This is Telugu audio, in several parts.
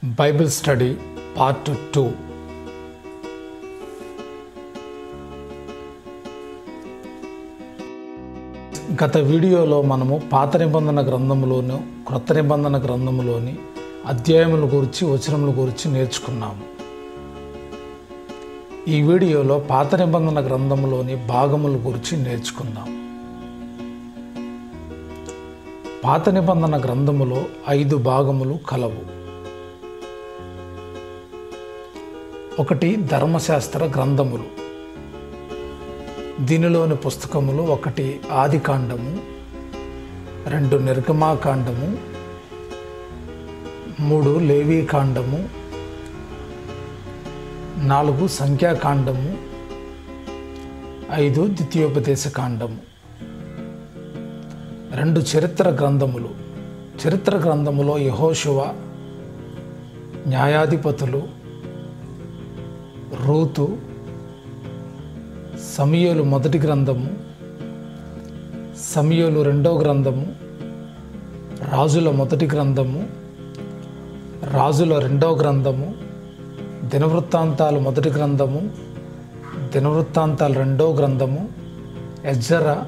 Bible study part 2. గత వీడియోలో మనము పాత నిబంధన గ్రంథములోను క్రొత్త నిబంధన గ్రంథములోని అధ్యాయముల గురించి వచనముల గురించి నేర్చుకున్నాము. ఈ వీడియోలో పాత నిబంధన గ్రంథములోని భాగముల గురించి నేర్చుకుందాం. పాత నిబంధన గ్రంథములో 5 భాగములు కలవు. ఒకటి ధర్మశాస్త్ర గ్రంథములు. దీనిలోని పుస్తకములు 1 ఆదికాండము, 2 నిర్గమాకాండము, 3 లేవీకాండము, 4 సంఖ్యాకాండము, 5 ద్వితీయోపదేశకాండము. 2 చరిత్ర గ్రంథములు. చరిత్ర గ్రంథములో యెహోషువ, న్యాయాధిపతులు, రూతు, సమూయేలు మొదటి గ్రంథము, సమూయేలు 2వ గ్రంథము, రాజుల మొదటి గ్రంథము, రాజుల 2వ గ్రంథము, దినవృత్తాంతాలు మొదటి గ్రంథము, దినవృత్తాంతాలు 2వ గ్రంథము, ఎజ్రా,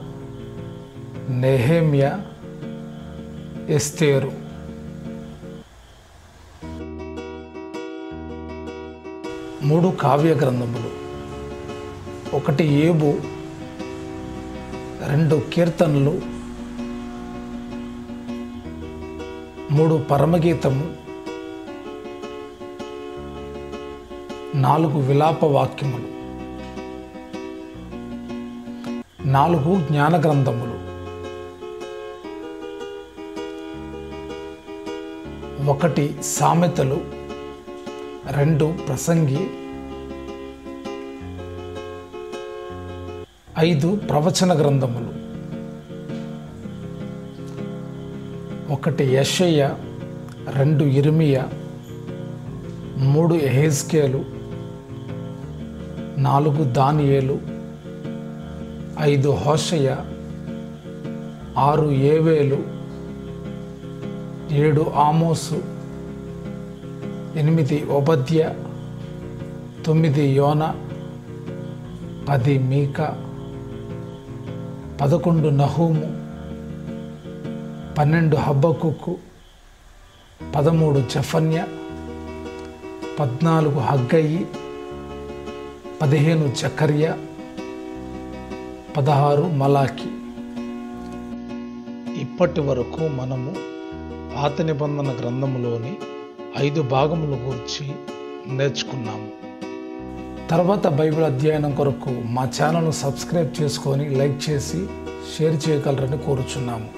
నెహెమ్యా, ఎస్తేరు. 3 కావ్య గ్రంథములు. 1 యోబు, 2 కీర్తనలు, 3 పరమగీతము, 4 విలాప వాక్యములు, 4 జ్ఞాన గ్రంథములు, 1 సామెతలు, 2 ప్రసంగి, 5 ప్రవచన గ్రంథములు, 1 యెషయా, 2 ఇర్మియా, 3 యెహెజ్కేలు, 4 దానియేలు, 5 హోషయ, 6 యోవేలు, 7 ఆమోసు, 8 ఓబద్య, 9 యోనా, 10 మీకా, 11 నహూము, 12 హబక్కుకు, 13 జెఫన్య, 14 హగ్గయి, 15 జకర్యా, 16 మలాకి. ఇప్పటి వరకు మనము పాత నిబంధన గ్రంథములోని 5 భాగముల గురించి నేర్చుకున్నాము. తర్వాత బైబిల్ అధ్యయనం కొరకు మా ఛానల్ను సబ్స్క్రైబ్ చేసుకొని లైక్ చేసి షేర్ చేయగలరని కోరుచున్నాము.